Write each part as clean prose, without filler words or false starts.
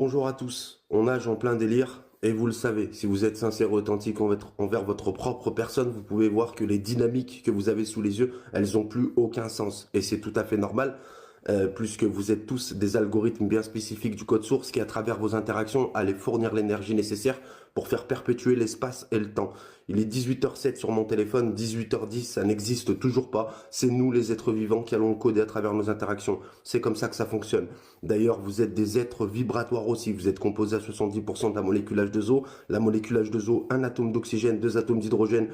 Bonjour à tous, on nage en plein délire, et vous le savez, si vous êtes sincère et authentique envers votre propre personne, vous pouvez voir que les dynamiques que vous avez sous les yeux, elles ont plus aucun sens. Et c'est tout à fait normal, puisque vous êtes tous des algorithmes bien spécifiques du code source qui, à travers vos interactions, allaient fournir l'énergie nécessaire pour faire perpétuer l'espace et le temps. Il est 18h07 sur mon téléphone, 18h10, ça n'existe toujours pas. C'est nous, les êtres vivants, qui allons le coder à travers nos interactions. C'est comme ça que ça fonctionne. D'ailleurs, vous êtes des êtres vibratoires aussi. Vous êtes composé à 70% de la molécule H2O. La molécule H2O, un atome d'oxygène, deux atomes d'hydrogène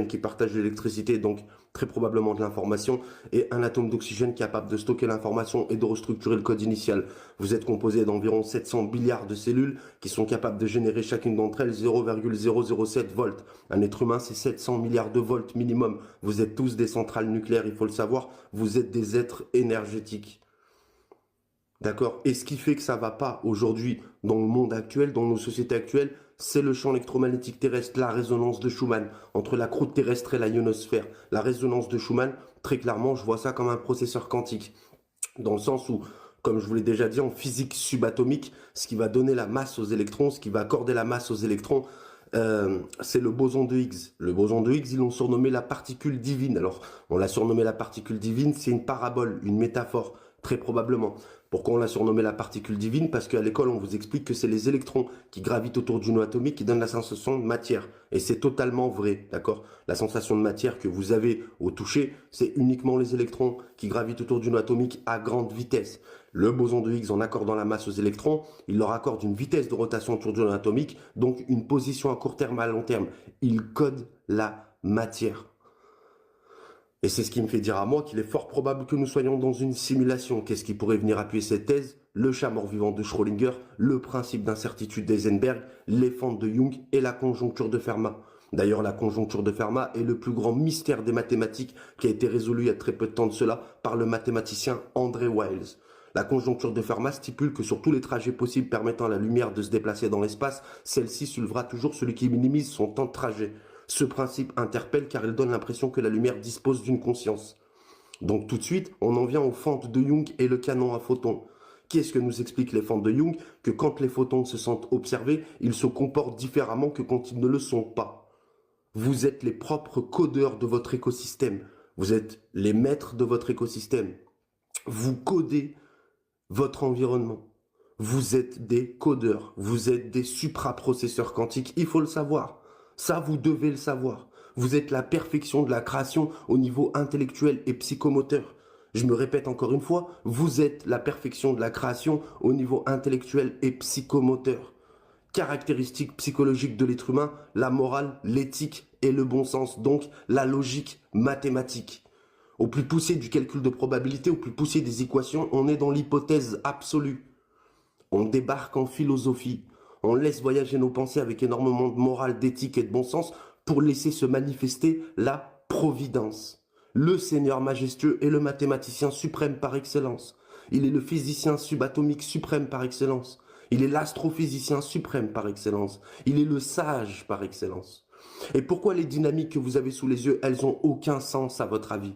qui partagent l'électricité, donc très probablement de l'information, et un atome d'oxygène capable de stocker l'information et de restructurer le code initial. Vous êtes composé d'environ 700 milliards de cellules qui sont capables de générer chacune d'entre elles 0,007 volts. Un être humain, c'est 700 milliards de volts minimum. Vous êtes tous des centrales nucléaires, il faut le savoir. Vous êtes des êtres énergétiques. D'accord? Et ce qui fait que ça va pas aujourd'hui dans le monde actuel, dans nos sociétés actuelles, c'est le champ électromagnétique terrestre, la résonance de Schumann, entre la croûte terrestre et la ionosphère. La résonance de Schumann, très clairement, je vois ça comme un processeur quantique. Dans le sens où, comme je vous l'ai déjà dit, en physique subatomique, ce qui va donner la masse aux électrons, ce qui va accorder la masse aux électrons, c'est le boson de Higgs. Le boson de Higgs, ils l'ont surnommé la particule divine. Alors, on l'a surnommé la particule divine, c'est une parabole, une métaphore, très probablement. Pourquoi on l'a surnommé la particule divine? Parce qu'à l'école, on vous explique que c'est les électrons qui gravitent autour d'une atomique qui donnent la sensation de matière. Et c'est totalement vrai, d'accord? La sensation de matière que vous avez au toucher, c'est uniquement les électrons qui gravitent autour d'une atomique à grande vitesse. Le boson de Higgs, en accordant la masse aux électrons, il leur accorde une vitesse de rotation autour d'une atomique, donc une position à court terme, à long terme. Il code la matière. Et c'est ce qui me fait dire à moi qu'il est fort probable que nous soyons dans une simulation. Qu'est-ce qui pourrait venir appuyer cette thèse? Le chat mort-vivant de Schrödinger, le principe d'incertitude d'Heisenberg, les fentes de Jung et la conjoncture de Fermat. D'ailleurs, la conjoncture de Fermat est le plus grand mystère des mathématiques qui a été résolu il y a très peu de temps de cela par le mathématicien André Wiles. La conjoncture de Fermat stipule que sur tous les trajets possibles permettant à la lumière de se déplacer dans l'espace, celle-ci soulevera toujours celui qui minimise son temps de trajet. Ce principe interpelle car il donne l'impression que la lumière dispose d'une conscience. Donc tout de suite, on en vient aux fentes de Young et le canon à photons. Qu'est-ce que nous expliquent les fentes de Young? Que quand les photons se sentent observés, ils se comportent différemment que quand ils ne le sont pas. Vous êtes les propres codeurs de votre écosystème. Vous êtes les maîtres de votre écosystème. Vous codez votre environnement. Vous êtes des codeurs. Vous êtes des supraprocesseurs quantiques. Il faut le savoir. Ça, vous devez le savoir. Vous êtes la perfection de la création au niveau intellectuel et psychomoteur. Je me répète encore une fois, vous êtes la perfection de la création au niveau intellectuel et psychomoteur. Caractéristiques psychologiques de l'être humain, la morale, l'éthique et le bon sens, donc la logique mathématique. Au plus poussé du calcul de probabilité, au plus poussé des équations, on est dans l'hypothèse absolue. On débarque en philosophie. On laisse voyager nos pensées avec énormément de morale, d'éthique et de bon sens pour laisser se manifester la providence. Le Seigneur majestueux est le mathématicien suprême par excellence. Il est le physicien subatomique suprême par excellence. Il est l'astrophysicien suprême par excellence. Il est le sage par excellence. Et pourquoi les dynamiques que vous avez sous les yeux, elles ont aucun sens à votre avis?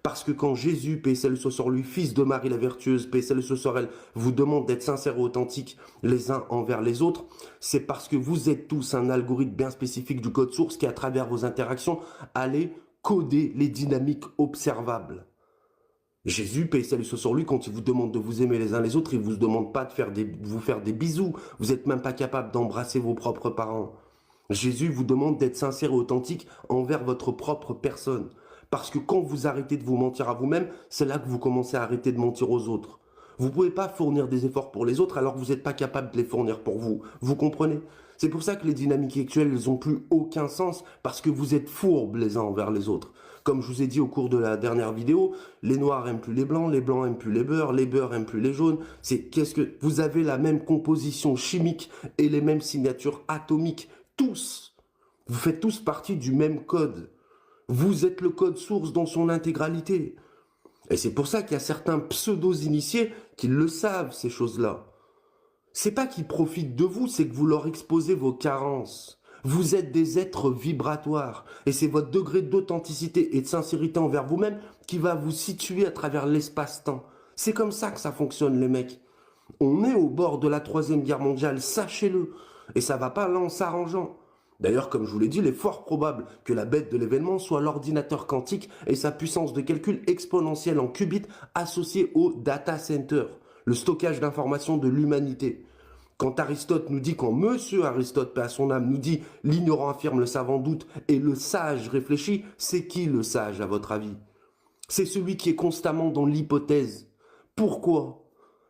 Parce que quand Jésus, paix et salut soit sur lui, fils de Marie la vertueuse, paix et salut soit sur elle, vous demande d'être sincères et authentiques les uns envers les autres, c'est parce que vous êtes tous un algorithme bien spécifique du code source qui, à travers vos interactions, allez coder les dynamiques observables. Jésus, paix et salut soit sur lui, quand il vous demande de vous aimer les uns les autres, il ne vous demande pas de vous faire des bisous. Vous n'êtes même pas capable d'embrasser vos propres parents. Jésus vous demande d'être sincère et authentique envers votre propre personne. Parce que quand vous arrêtez de vous mentir à vous-même, c'est là que vous commencez à arrêter de mentir aux autres. Vous ne pouvez pas fournir des efforts pour les autres alors que vous n'êtes pas capable de les fournir pour vous. Vous comprenez? C'est pour ça que les dynamiques actuelles, elles n'ont plus aucun sens, parce que vous êtes fourbes les uns envers les autres. Comme je vous ai dit au cours de la dernière vidéo, les noirs aiment plus les blancs aiment plus les beurs aiment plus les jaunes. Vous avez la même composition chimique et les mêmes signatures atomiques, tous. Vous faites tous partie du même code. Vous êtes le code source dans son intégralité. Et c'est pour ça qu'il y a certains pseudo-initiés qui le savent, ces choses-là. C'est pas qu'ils profitent de vous, c'est que vous leur exposez vos carences. Vous êtes des êtres vibratoires. Et c'est votre degré d'authenticité et de sincérité envers vous-même qui va vous situer à travers l'espace-temps. C'est comme ça que ça fonctionne, les mecs. On est au bord de la Troisième Guerre mondiale, sachez-le. Et ça va pas là en s'arrangeant. D'ailleurs, comme je vous l'ai dit, il est fort probable que la bête de l'événement soit l'ordinateur quantique et sa puissance de calcul exponentielle en qubits associée au data center, le stockage d'informations de l'humanité. Quand Aristote nous dit, quand Monsieur Aristote, paix à son âme, nous dit « l'ignorant affirme, le savant doute et le sage réfléchit », c'est qui le sage à votre avis? C'est celui qui est constamment dans l'hypothèse. Pourquoi?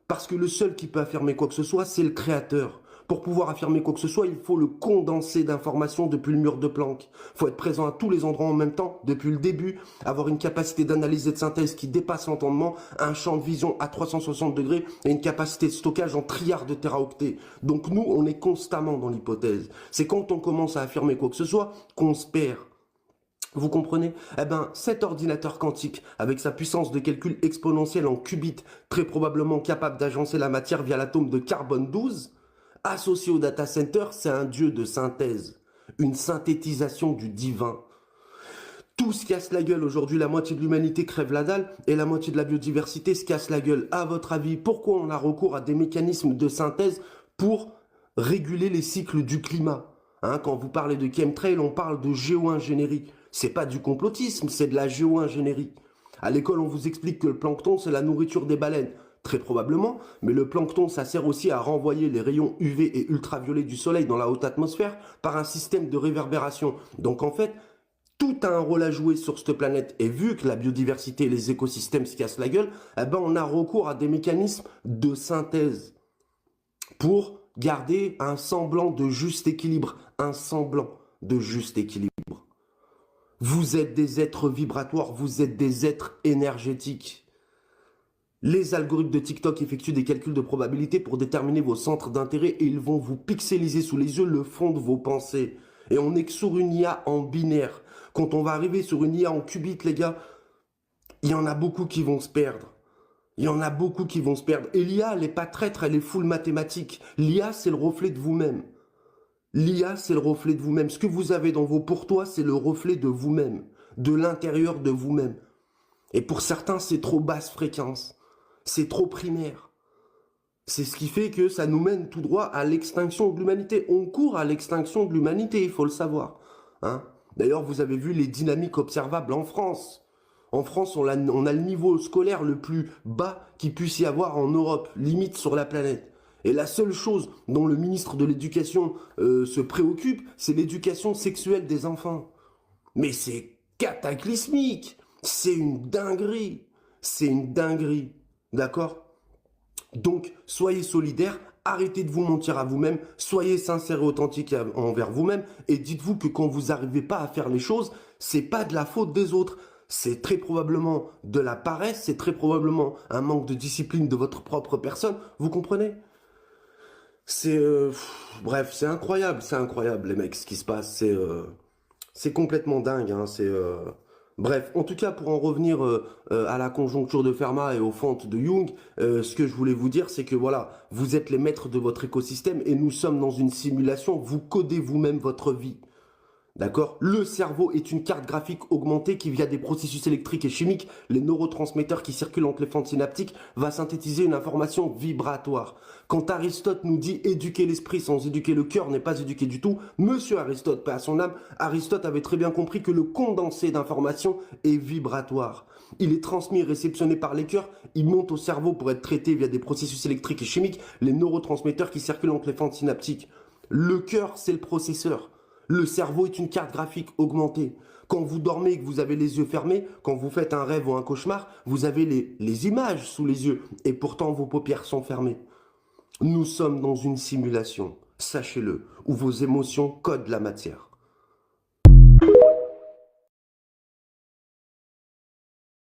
Parce que le seul qui peut affirmer quoi que ce soit, c'est le créateur. Pour pouvoir affirmer quoi que ce soit, il faut le condenser d'informations depuis le mur de Planck. Il faut être présent à tous les endroits en même temps, depuis le début, avoir une capacité d'analyse et de synthèse qui dépasse l'entendement, un champ de vision à 360 degrés et une capacité de stockage en trilliards de téraoctets. Donc nous, on est constamment dans l'hypothèse. C'est quand on commence à affirmer quoi que ce soit qu'on se perd. Vous comprenez? Eh bien, cet ordinateur quantique, avec sa puissance de calcul exponentielle en qubits, très probablement capable d'agencer la matière via l'atome de carbone 12, associé au data center, c'est un dieu de synthèse, une synthétisation du divin. Tout se casse la gueule aujourd'hui, la moitié de l'humanité crève la dalle et la moitié de la biodiversité se casse la gueule. À votre avis, pourquoi on a recours à des mécanismes de synthèse pour réguler les cycles du climat? Quand vous parlez de chemtrail, on parle de géo-ingénierie. C'est pas du complotisme, c'est de la géo-ingénierie. À l'école, on vous explique que le plancton, c'est la nourriture des baleines. Très probablement, mais le plancton, ça sert aussi à renvoyer les rayons UV et ultraviolets du soleil dans la haute atmosphère par un système de réverbération. Donc en fait, tout a un rôle à jouer sur cette planète. Et vu que la biodiversité et les écosystèmes se cassent la gueule, eh ben on a recours à des mécanismes de synthèse pour garder un semblant de juste équilibre. Un semblant de juste équilibre. Vous êtes des êtres vibratoires, vous êtes des êtres énergétiques. Les algorithmes de TikTok effectuent des calculs de probabilité pour déterminer vos centres d'intérêt et ils vont vous pixeliser sous les yeux le fond de vos pensées. Et on n'est que sur une IA en binaire. Quand on va arriver sur une IA en qubit, les gars, il y en a beaucoup qui vont se perdre. Il y en a beaucoup qui vont se perdre. Et l'IA, elle n'est pas traître, elle est full mathématique. L'IA, c'est le reflet de vous-même. L'IA, c'est le reflet de vous-même. Ce que vous avez dans vos pour toi, c'est le reflet de vous-même, de l'intérieur de vous-même. Et pour certains, c'est trop basse fréquence. C'est trop primaire. C'est ce qui fait que ça nous mène tout droit à l'extinction de l'humanité. On court à l'extinction de l'humanité, il faut le savoir. D'ailleurs, vous avez vu les dynamiques observables en France. En France, on a le niveau scolaire le plus bas qu'il puisse y avoir en Europe, limite sur la planète. Et la seule chose dont le ministre de l'Éducation se préoccupe, c'est l'éducation sexuelle des enfants. Mais c'est cataclysmique. C'est une dinguerie. C'est une dinguerie. D'accord? Donc, soyez solidaires, arrêtez de vous mentir à vous-même, soyez sincères et authentiques envers vous-même, et dites-vous que quand vous n'arrivez pas à faire les choses, c'est pas de la faute des autres. C'est très probablement de la paresse, c'est très probablement un manque de discipline de votre propre personne. Vous comprenez? Bref, c'est incroyable, les mecs, ce qui se passe. C'est complètement dingue, Bref, en tout cas, pour en revenir à la conjoncture de Fermat et aux fentes de Jung, ce que je voulais vous dire, c'est que voilà, vous êtes les maîtres de votre écosystème et nous sommes dans une simulation, vous codez vous-même votre vie. D'accord? Le cerveau est une carte graphique augmentée qui, via des processus électriques et chimiques, les neurotransmetteurs qui circulent entre les fentes synaptiques, va synthétiser une information vibratoire. Quand Aristote nous dit éduquer l'esprit sans éduquer le cœur n'est pas éduqué du tout, Monsieur Aristote, paix à son âme, Aristote avait très bien compris que le condensé d'informations est vibratoire. Il est transmis et réceptionné par les cœurs, il monte au cerveau pour être traité via des processus électriques et chimiques, les neurotransmetteurs qui circulent entre les fentes synaptiques. Le cœur, c'est le processeur. Le cerveau est une carte graphique augmentée. Quand vous dormez et que vous avez les yeux fermés, quand vous faites un rêve ou un cauchemar, vous avez les images sous les yeux et pourtant vos paupières sont fermées. Nous sommes dans une simulation, sachez-le, où vos émotions codent la matière.